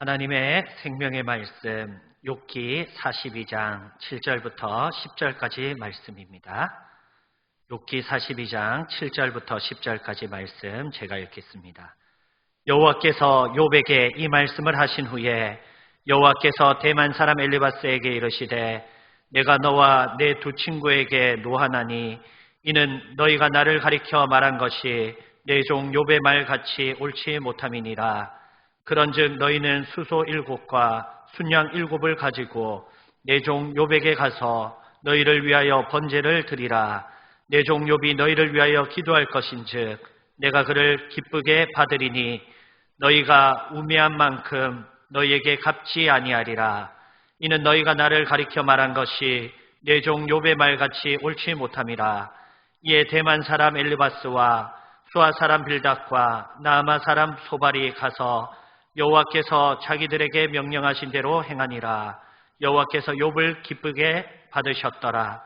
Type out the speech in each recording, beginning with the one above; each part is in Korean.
하나님의 생명의 말씀 욥기 42장 7절부터 10절까지 말씀입니다. 욥기 42장 7절부터 10절까지 말씀 제가 읽겠습니다. 여호와께서 욥에게 이 말씀을 하신 후에 여호와께서 대만 사람 엘리바스에게 이르시되 내가 너와 내 두 친구에게 노하나니 이는 너희가 나를 가리켜 말한 것이 내 종 욥의 말같이 옳지 못함이니라. 그런즉 너희는 수소 7과 순양 7을 가지고 내 종 욥에게 가서 너희를 위하여 번제를 드리라. 내 종 욥이 너희를 위하여 기도할 것인즉 내가 그를 기쁘게 받으리니 너희가 우매한 만큼 너희에게 갚지 아니하리라. 이는 너희가 나를 가리켜 말한 것이 내 종 욥의 말같이 옳지 못함이라. 이에 대만 사람 엘리바스와 수아 사람 빌닷과 나아마 사람 소발이 가서 여호와께서 자기들에게 명령하신 대로 행하니라. 여호와께서 욥을 기쁘게 받으셨더라.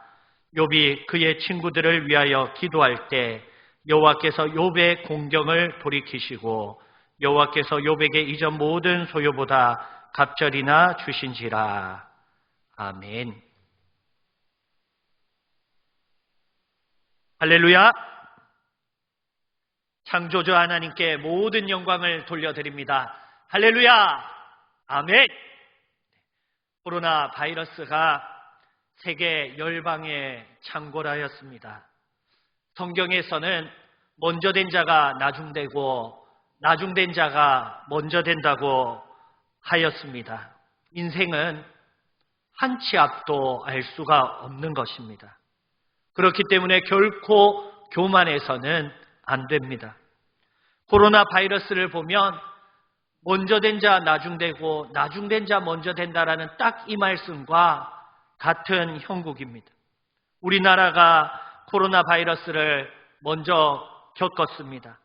욥이 그의 친구들을 위하여 기도할 때 여호와께서 욥의 공경을 돌이키시고 여호와께서 욥에게 이전 모든 소유보다 갑절이나 주신지라. 아멘. 할렐루야. 창조주 하나님께 모든 영광을 돌려드립니다. 할렐루야! 아멘! 코로나 바이러스가 세계 열방에 창궐하였습니다. 성경에서는 먼저 된 자가 나중되고 나중된 자가 먼저 된다고 하였습니다. 인생은 한 치 앞도 알 수가 없는 것입니다. 그렇기 때문에 결코 교만해서는 안 됩니다. 코로나 바이러스를 보면 먼저 된 자 나중되고 나중된 자 먼저 된다라는 딱 이 말씀과 같은 형국입니다. 우리나라가 코로나 바이러스를 먼저 겪었습니다.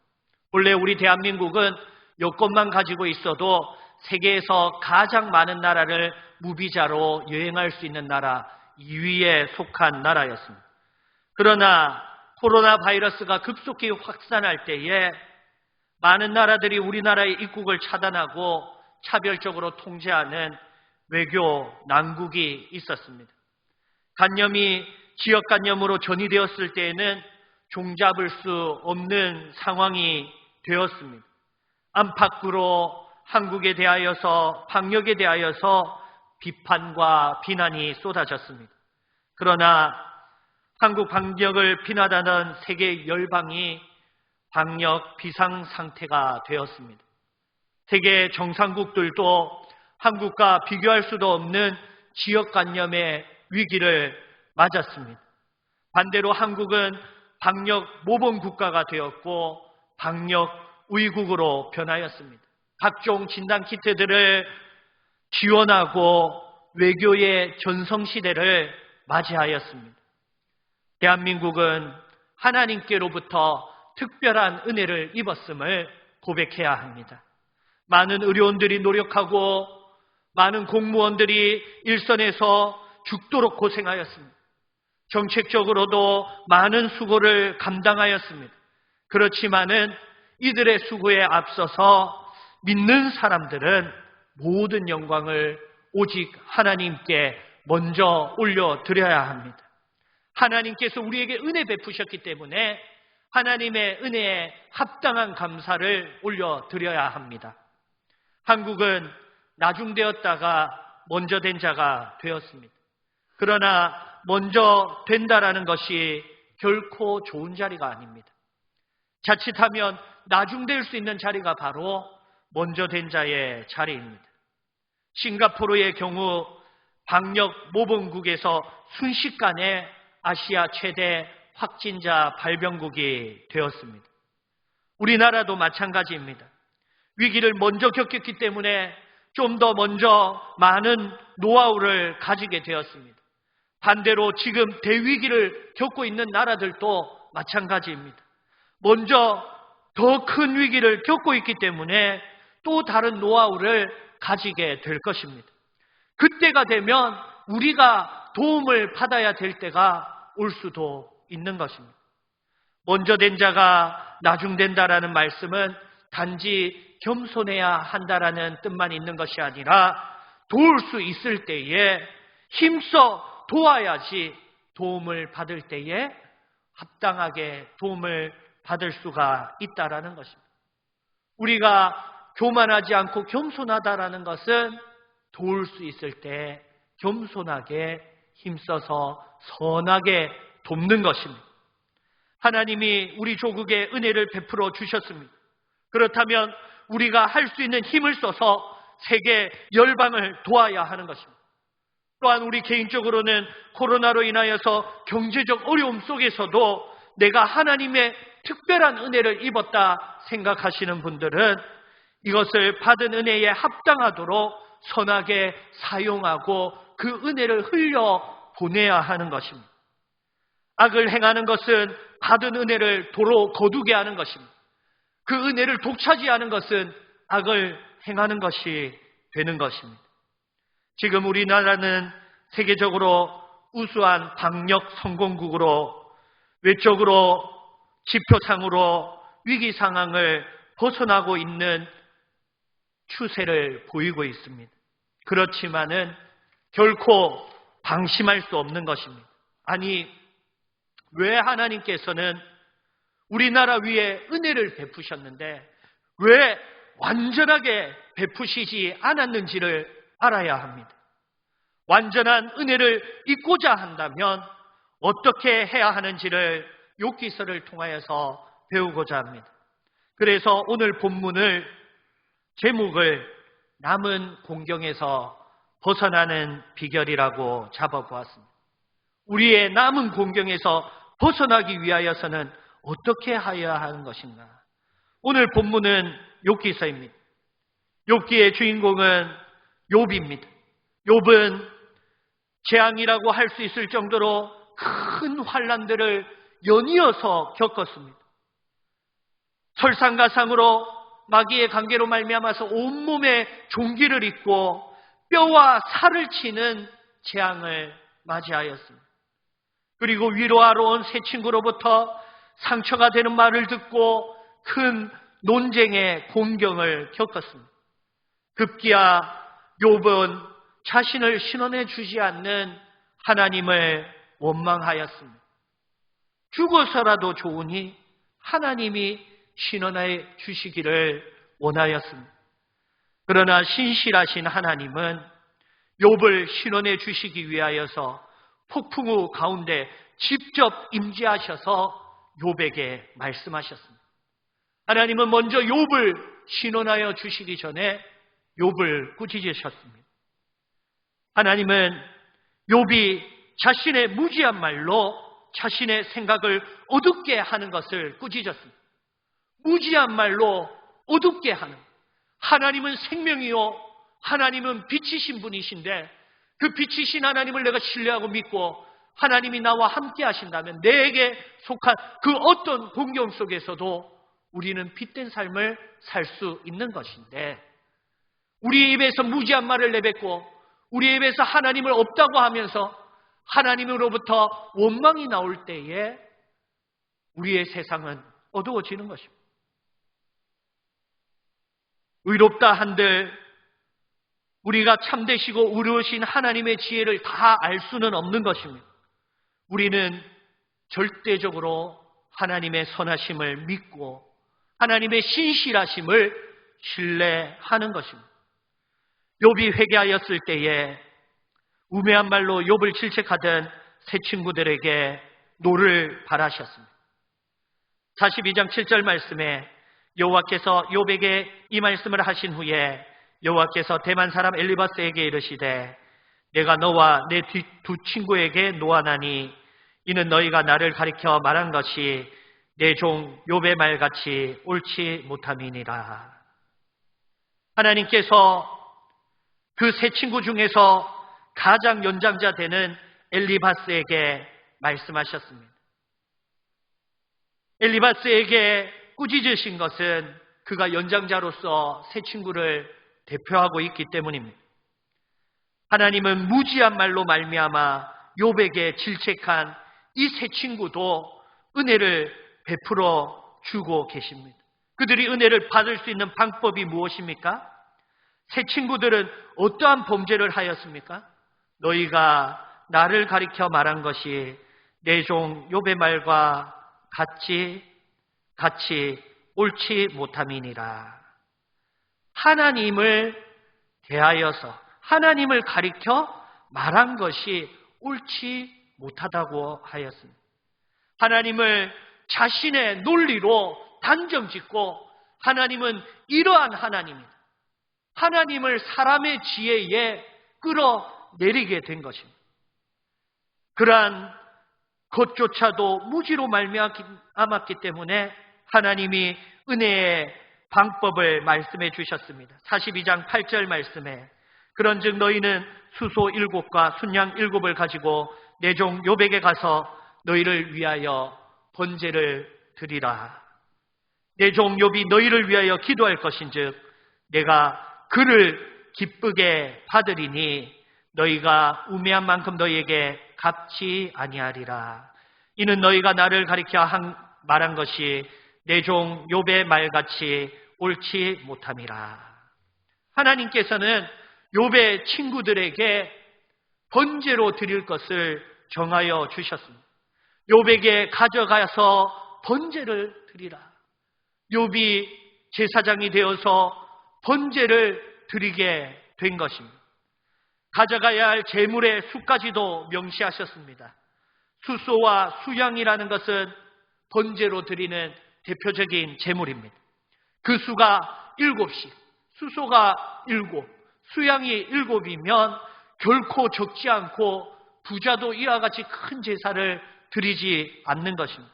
원래 우리 대한민국은 여권만 가지고 있어도 세계에서 가장 많은 나라를 무비자로 여행할 수 있는 나라 2위에 속한 나라였습니다. 그러나 코로나 바이러스가 급속히 확산할 때에 많은 나라들이 우리나라의 입국을 차단하고 차별적으로 통제하는 외교 난국이 있었습니다. 간염이 지역 간염으로 전이되었을 때에는 종잡을 수 없는 상황이 되었습니다. 안팎으로 한국에 대하여서 방역에 대하여서 비판과 비난이 쏟아졌습니다. 그러나 한국 방역을 비난하는 세계 열방이 방역 비상 상태가 되었습니다. 세계 정상국들도 한국과 비교할 수도 없는 지역 간염의 위기를 맞았습니다. 반대로 한국은 방역 모범 국가가 되었고 방역 우위국으로 변하였습니다. 각종 진단 키트들을 지원하고 외교의 전성시대를 맞이하였습니다. 대한민국은 하나님께로부터 특별한 은혜를 입었음을 고백해야 합니다. 많은 의료원들이 노력하고 많은 공무원들이 일선에서 죽도록 고생하였습니다. 정책적으로도 많은 수고를 감당하였습니다. 그렇지만은 이들의 수고에 앞서서 믿는 사람들은 모든 영광을 오직 하나님께 먼저 올려드려야 합니다. 하나님께서 우리에게 은혜 베푸셨기 때문에 하나님의 은혜에 합당한 감사를 올려드려야 합니다. 한국은 나중되었다가 먼저 된 자가 되었습니다. 그러나 먼저 된다라는 것이 결코 좋은 자리가 아닙니다. 자칫하면 나중될 수 있는 자리가 바로 먼저 된 자의 자리입니다. 싱가포르의 경우 방역 모범국에서 순식간에 아시아 최대 확진자 발병국이 되었습니다. 우리나라도 마찬가지입니다. 위기를 먼저 겪었기 때문에 좀 더 먼저 많은 노하우를 가지게 되었습니다. 반대로 지금 대위기를 겪고 있는 나라들도 마찬가지입니다. 먼저 더 큰 위기를 겪고 있기 때문에 또 다른 노하우를 가지게 될 것입니다. 그때가 되면 우리가 도움을 받아야 될 때가 올 수도 있는 것입니다. 먼저 된 자가 나중된다라는 말씀은 단지 겸손해야 한다라는 뜻만 있는 것이 아니라 도울 수 있을 때에 힘써 도와야지 도움을 받을 때에 합당하게 도움을 받을 수가 있다라는 것입니다. 우리가 교만하지 않고 겸손하다라는 것은 도울 수 있을 때 겸손하게 힘써서 선하게 돕는 것입니다. 하나님이 우리 조국에 은혜를 베풀어 주셨습니다. 그렇다면 우리가 할 수 있는 힘을 써서 세계 열방을 도와야 하는 것입니다. 또한 우리 개인적으로는 코로나로 인하여서 경제적 어려움 속에서도 내가 하나님의 특별한 은혜를 입었다 생각하시는 분들은 이것을 받은 은혜에 합당하도록 선하게 사용하고 그 은혜를 흘려 보내야 하는 것입니다. 악을 행하는 것은 받은 은혜를 도로 거두게 하는 것입니다. 그 은혜를 독차지하는 것은 악을 행하는 것이 되는 것입니다. 지금 우리나라는 세계적으로 우수한 방역 성공국으로 외적으로 지표상으로 위기 상황을 벗어나고 있는 추세를 보이고 있습니다. 그렇지만은 결코 방심할 수 없는 것입니다. 아니, 왜 하나님께서는 우리나라 위에 은혜를 베푸셨는데 왜 완전하게 베푸시지 않았는지를 알아야 합니다. 완전한 은혜를 잊고자 한다면 어떻게 해야 하는지를 욥기서를 통하여서 배우고자 합니다. 그래서 오늘 본문을 제목을 남은 공경에서 벗어나는 비결이라고 잡아보았습니다. 우리의 남은 공경에서 벗어나기 위하여서는 어떻게 하여야 하는 것인가? 오늘 본문은 욥기서입니다. 욥기의 주인공은 욥입니다. 욥은 재앙이라고 할 수 있을 정도로 큰 환난들을 연이어서 겪었습니다. 설상가상으로 마귀의 관계로 말미암아서 온몸에 종기를 입고 뼈와 살을 치는 재앙을 맞이하였습니다. 그리고 위로하러 온 새 친구로부터 상처가 되는 말을 듣고 큰 논쟁의 공경을 겪었습니다. 급기야 욥은 자신을 신원해 주지 않는 하나님을 원망하였습니다. 죽어서라도 좋으니 하나님이 신원해 주시기를 원하였습니다. 그러나 신실하신 하나님은 욥을 신원해 주시기 위하여서 폭풍우 가운데 직접 임재하셔서 욥에게 말씀하셨습니다. 하나님은 먼저 욥을 신원하여 주시기 전에 욥을 꾸짖으셨습니다. 하나님은 욥이 자신의 무지한 말로 자신의 생각을 어둡게 하는 것을 꾸짖었습니다. 무지한 말로 어둡게 하는, 하나님은 생명이요 하나님은 빛이신 분이신데 그 빛이신 하나님을 내가 신뢰하고 믿고 하나님이 나와 함께 하신다면 내게 속한 그 어떤 공경 속에서도 우리는 빛된 삶을 살 수 있는 것인데, 우리 입에서 무지한 말을 내뱉고 우리 입에서 하나님을 없다고 하면서 하나님으로부터 원망이 나올 때에 우리의 세상은 어두워지는 것입니다. 의롭다 한들 우리가 참되시고 의로우신 하나님의 지혜를 다 알 수는 없는 것입니다. 우리는 절대적으로 하나님의 선하심을 믿고 하나님의 신실하심을 신뢰하는 것입니다. 욥이 회개하였을 때에 우매한 말로 욥을 질책하던 새 친구들에게 노를 바라셨습니다. 42장 7절 말씀에 여호와께서 욥에게 이 말씀을 하신 후에 여호와께서 대만 사람 엘리바스에게 이르시되 내가 너와 내 두 친구에게 노하나니 이는 너희가 나를 가리켜 말한 것이 내 종 욥의 말같이 옳지 못함이니라. 하나님께서 그 세 친구 중에서 가장 연장자 되는 엘리바스에게 말씀하셨습니다. 엘리바스에게 꾸짖으신 것은 그가 연장자로서 세 친구를 대표하고 있기 때문입니다. 하나님은 무지한 말로 말미암아 욥에게 질책한 이 세 친구도 은혜를 베풀어 주고 계십니다. 그들이 은혜를 받을 수 있는 방법이 무엇입니까? 새 친구들은 어떠한 범죄를 하였습니까? 너희가 나를 가리켜 말한 것이 내 종 욥의 말과 같이 옳지 못함이니라. 하나님을 대하여서 하나님을 가리켜 말한 것이 옳지 못하다고 하였습니다. 하나님을 자신의 논리로 단정짓고 하나님은 이러한 하나님이다. 하나님을 사람의 지혜에 끌어내리게 된 것입니다. 그러한 것조차도 무지로 말미암았기 때문에 하나님이 은혜의 방법을 말씀해 주셨습니다. 42장 8절 말씀에 그런즉 너희는 수소 7과 순양 7을 가지고 내 종 욥에게 가서 너희를 위하여 번제를 드리라. 내 종 욥이 너희를 위하여 기도할 것인즉 내가 그를 기쁘게 받으리니 너희가 우매한 만큼 너희에게 갚지 아니하리라. 이는 너희가 나를 가리켜 말한 것이 내 종 욥의 말같이 옳지 못함이라. 하나님께서는 욥의 친구들에게 번제로 드릴 것을 정하여 주셨습니다. 욥에게 가져가서 번제를 드리라. 욥이 제사장이 되어서 번제를 드리게 된 것입니다. 가져가야 할 제물의 수까지도 명시하셨습니다. 수소와 수양이라는 것은 번제로 드리는 대표적인 제물입니다. 그 수가 7씩, 수소가 7, 수양이 7이면 결코 적지 않고 부자도 이와 같이 큰 제사를 드리지 않는 것입니다.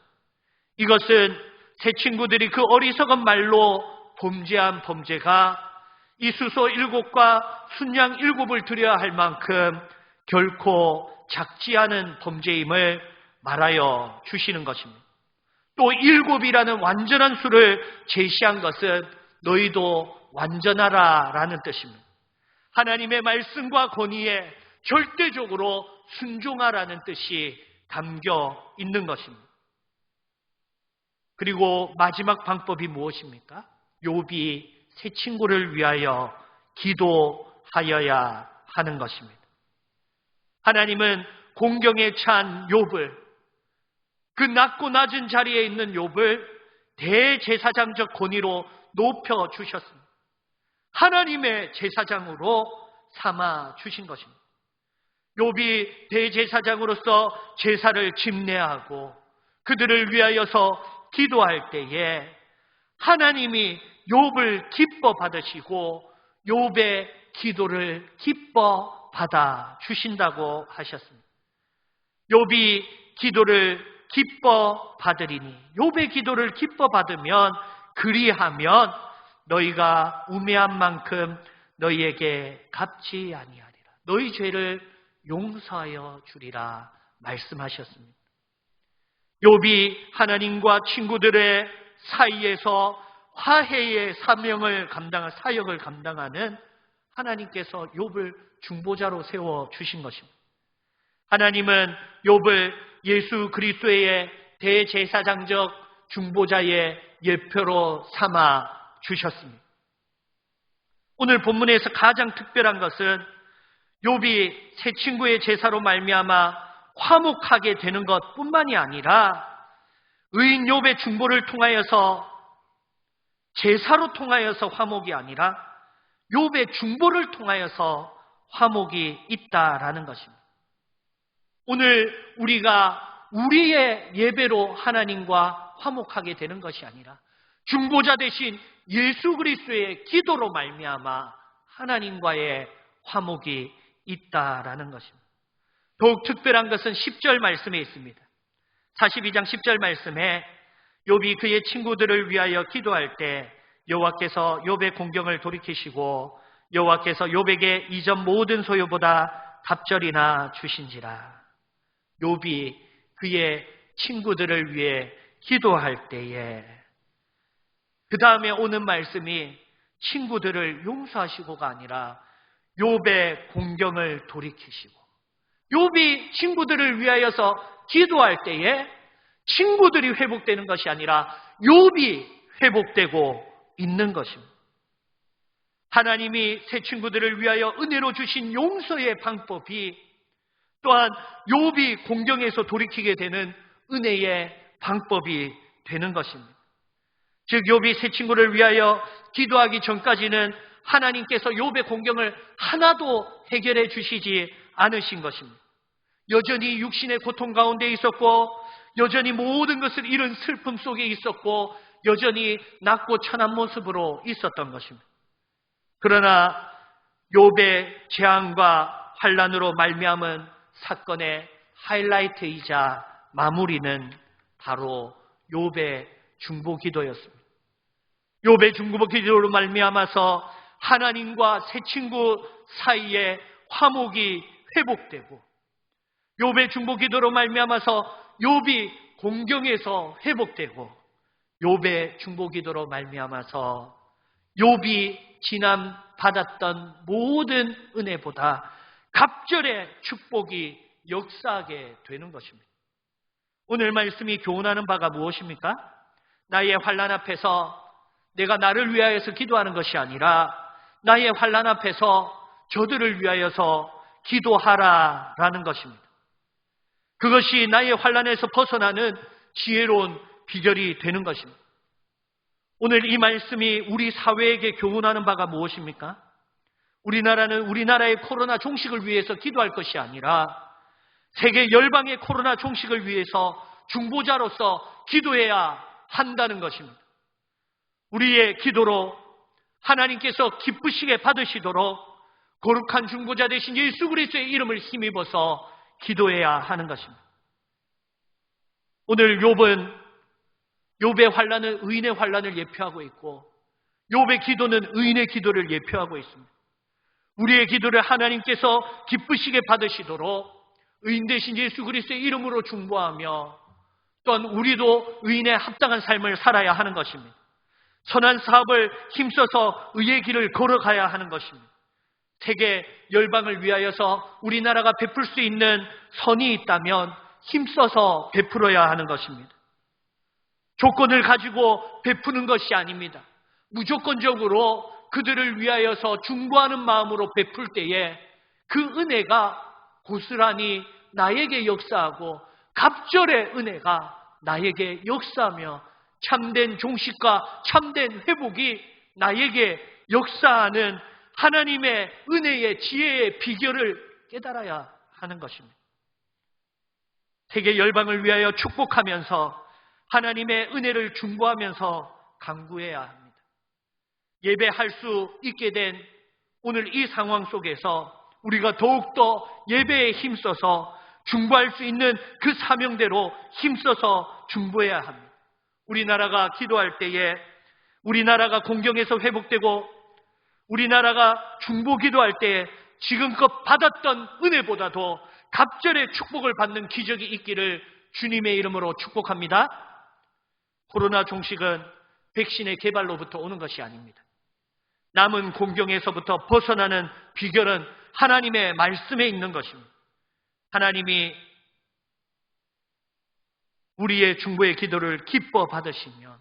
이것은 새 친구들이 그 어리석은 말로 범죄한 범죄가 이 수소 7과 순양 7을 드려야 할 만큼 결코 작지 않은 범죄임을 말하여 주시는 것입니다. 또 7이라는 완전한 수를 제시한 것은 너희도 완전하라라는 뜻입니다. 하나님의 말씀과 권위에 절대적으로 순종하라는 뜻이 담겨 있는 것입니다. 그리고 마지막 방법이 무엇입니까? 욥이 새 친구를 위하여 기도하여야 하는 것입니다. 하나님은 공경에 찬 욥을, 그 낮고 낮은 자리에 있는 욥을 대제사장적 권위로 높여 주셨습니다. 하나님의 제사장으로 삼아 주신 것입니다. 욥이 대제사장으로서 제사를 집례하고 그들을 위하여서 기도할 때에 하나님이 욥을 기뻐 받으시고 욥의 기도를 기뻐 받아 주신다고 하셨습니다. 욥이 기도를 기뻐 받으리니, 욥의 기도를 기뻐 받으면, 그리하면 너희가 우매한 만큼 너희에게 갚지 아니하리라. 너희 죄를 용서하여 주리라 말씀하셨습니다. 욥이 하나님과 친구들의 사이에서 화해의 사역을 감당하는 하나님께서 욥을 중보자로 세워 주신 것입니다. 하나님은 욥을 예수 그리스도의 대제사장적 중보자의 예표로 삼아 주셨습니다. 오늘 본문에서 가장 특별한 것은 욥이 새 친구의 제사로 말미암아 화목하게 되는 것뿐만이 아니라 의인 욥의 중보를 통하여서, 제사로 통하여서 화목이 아니라 욥의 중보를 통하여서 화목이 있다라는 것입니다. 오늘 우리가 우리의 예배로 하나님과 화목하게 되는 것이 아니라 중보자 대신 예수 그리스도의 기도로 말미암아 하나님과의 화목이 있다라는 것입니다. 더욱 특별한 것은 10절 말씀에 있습니다. 42장 10절 말씀에 욥이 그의 친구들을 위하여 기도할 때 여호와께서 욥의 공경을 돌이키시고 여호와께서 욥에게 이전 모든 소유보다 갑절이나 주신지라. 욥이 그의 친구들을 위해 기도할 때에 그 다음에 오는 말씀이 친구들을 용서하시고가 아니라 욥의 공경을 돌이키시고, 욥이 친구들을 위하여서 기도할 때에 친구들이 회복되는 것이 아니라 욥이 회복되고 있는 것입니다. 하나님이 새 친구들을 위하여 은혜로 주신 용서의 방법이 또한 욥이 공경에서 돌이키게 되는 은혜의 방법이 되는 것입니다. 즉 욥이 새 친구를 위하여 기도하기 전까지는 하나님께서 욥의 공경을 하나도 해결해 주시지 않으신 것입니다. 여전히 육신의 고통 가운데 있었고 여전히 모든 것을 잃은 슬픔 속에 있었고 여전히 낮고 천한 모습으로 있었던 것입니다. 그러나 욥의 재앙과 환난으로 말미암은 사건의 하이라이트이자 마무리는 바로 욥의 중보기도였습니다. 욥의 중보기도로 말미암아서 하나님과 새 친구 사이에 화목이 회복되고 욥의 중보기도로 말미암아서 욥이 공경에서 회복되고 욥의 중보기도로 말미암아서 욥이 지난 받았던 모든 은혜보다 갑절의 축복이 역사하게 되는 것입니다. 오늘 말씀이 교훈하는 바가 무엇입니까? 나의 환난 앞에서 내가 나를 위하여서 기도하는 것이 아니라 나의 환난 앞에서 저들을 위하여서 기도하라라는 것입니다. 그것이 나의 환난에서 벗어나는 지혜로운 비결이 되는 것입니다. 오늘 이 말씀이 우리 사회에게 교훈하는 바가 무엇입니까? 우리나라는 우리나라의 코로나 종식을 위해서 기도할 것이 아니라 세계 열방의 코로나 종식을 위해서 중보자로서 기도해야 한다는 것입니다. 우리의 기도로 하나님께서 기쁘시게 받으시도록 거룩한 중보자 되신 예수 그리스도의 이름을 힘입어서 기도해야 하는 것입니다. 오늘 욥의 환난은 의인의 환난을 예표하고 있고 욥의 기도는 의인의 기도를 예표하고 있습니다. 우리의 기도를 하나님께서 기쁘시게 받으시도록 의인 되신 예수 그리스도의 이름으로 중보하며 또한 우리도 의인에 합당한 삶을 살아야 하는 것입니다. 선한 사업을 힘써서 의의 길을 걸어가야 하는 것입니다. 세계 열방을 위하여서 우리나라가 베풀 수 있는 선이 있다면 힘써서 베풀어야 하는 것입니다. 조건을 가지고 베푸는 것이 아닙니다. 무조건적으로 그들을 위하여서 중보하는 마음으로 베풀 때에 그 은혜가 고스란히 나에게 역사하고 갑절의 은혜가 나에게 역사하며 참된 종식과 참된 회복이 나에게 역사하는 하나님의 은혜의 지혜의 비결을 깨달아야 하는 것입니다. 세계 열방을 위하여 축복하면서 하나님의 은혜를 중보하면서 간구해야 합니다. 예배할 수 있게 된 오늘 이 상황 속에서 우리가 더욱더 예배에 힘써서 중보할 수 있는 그 사명대로 힘써서 중보해야 합니다. 우리나라가 기도할 때에 우리나라가 공경에서 회복되고 우리나라가 중보 기도할 때에 지금껏 받았던 은혜보다도 갑절의 축복을 받는 기적이 있기를 주님의 이름으로 축복합니다. 코로나 종식은 백신의 개발로부터 오는 것이 아닙니다. 남은 공경에서부터 벗어나는 비결은 하나님의 말씀에 있는 것입니다. 하나님이 우리의 중보의 기도를 기뻐 받으시면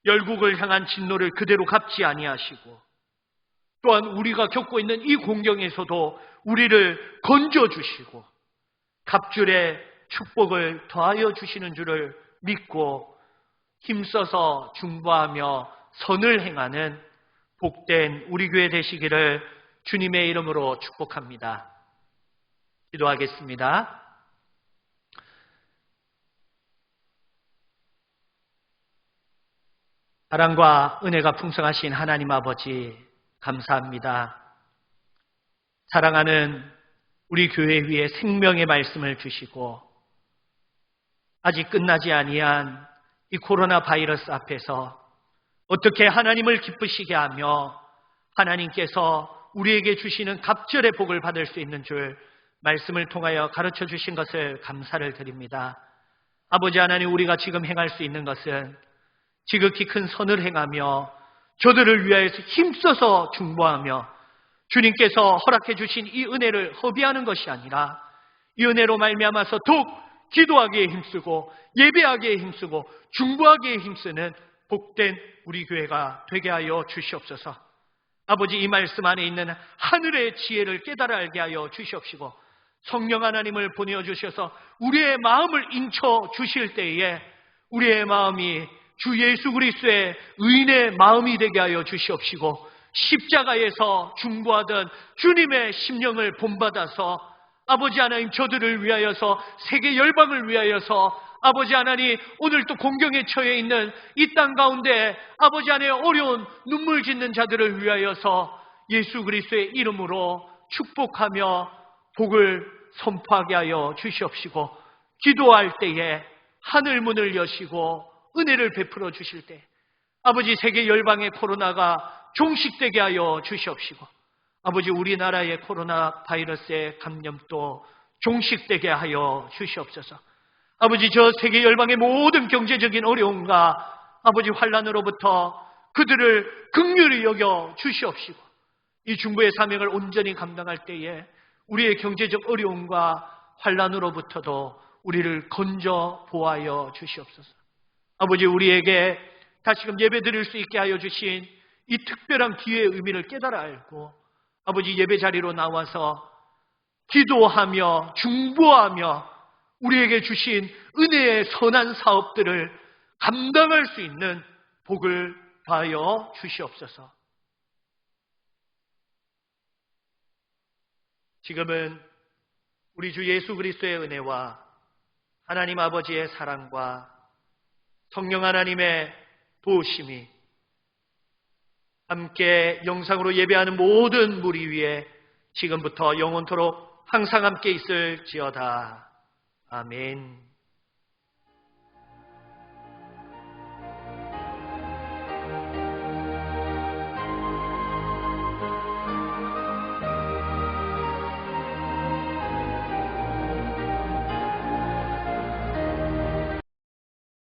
열국을 향한 진노를 그대로 갚지 아니하시고 또한 우리가 겪고 있는 이 공경에서도 우리를 건져주시고 갑절의 축복을 더하여 주시는 줄을 믿고 힘써서 중보하며 선을 행하는 복된 우리 교회 되시기를 주님의 이름으로 축복합니다. 기도하겠습니다. 사랑과 은혜가 풍성하신 하나님 아버지 감사합니다. 사랑하는 우리 교회 위에 생명의 말씀을 주시고 아직 끝나지 아니한 이 코로나 바이러스 앞에서 어떻게 하나님을 기쁘시게 하며 하나님께서 우리에게 주시는 갑절의 복을 받을 수 있는 줄 말씀을 통하여 가르쳐 주신 것을 감사를 드립니다. 아버지 하나님, 우리가 지금 행할 수 있는 것은 지극히 큰 선을 행하며 저들을 위하여서 힘써서 중보하며 주님께서 허락해 주신 이 은혜를 허비하는 것이 아니라 이 은혜로 말미암아서 더욱 기도하기에 힘쓰고 예배하기에 힘쓰고 중보하기에 힘쓰는 복된 우리 교회가 되게 하여 주시옵소서. 아버지, 이 말씀 안에 있는 하늘의 지혜를 깨달아 알게 하여 주시옵시고, 성령 하나님을 보내주셔서 우리의 마음을 인쳐 주실 때에 우리의 마음이 주 예수 그리스도의 의인의 마음이 되게 하여 주시옵시고, 십자가에서 중보하던 주님의 심령을 본받아서 아버지 하나님, 저들을 위하여서, 세계 열방을 위하여서, 아버지 하나님, 오늘 또 공경에 처해 있는 이 땅 가운데 아버지 하나님, 어려운 눈물 짓는 자들을 위하여서 예수 그리스도의 이름으로 축복하며 복을 선포하게 하여 주시옵시고, 기도할 때에 하늘 문을 여시고 은혜를 베풀어 주실 때 아버지, 세계 열방의 코로나가 종식되게 하여 주시옵시고, 아버지, 우리나라의 코로나 바이러스의 감염도 종식되게 하여 주시옵소서. 아버지, 저 세계 열방의 모든 경제적인 어려움과 아버지 환난으로부터 그들을 긍휼히 여겨 주시옵시고, 이 중보의 사명을 온전히 감당할 때에 우리의 경제적 어려움과 환난으로부터도 우리를 건져 보하여 주시옵소서. 아버지, 우리에게 다시금 예배 드릴 수 있게 하여 주신 이 특별한 기회의 의미를 깨달아 알고 아버지, 예배 자리로 나와서 기도하며 중보하며 우리에게 주신 은혜의 선한 사업들을 감당할 수 있는 복을 더하여 주시옵소서. 지금은 우리 주 예수 그리스도의 은혜와 하나님 아버지의 사랑과 성령 하나님의 도우심이 함께 영상으로 예배하는 모든 무리 위에 지금부터 영원토록 항상 함께 있을지어다. 아멘.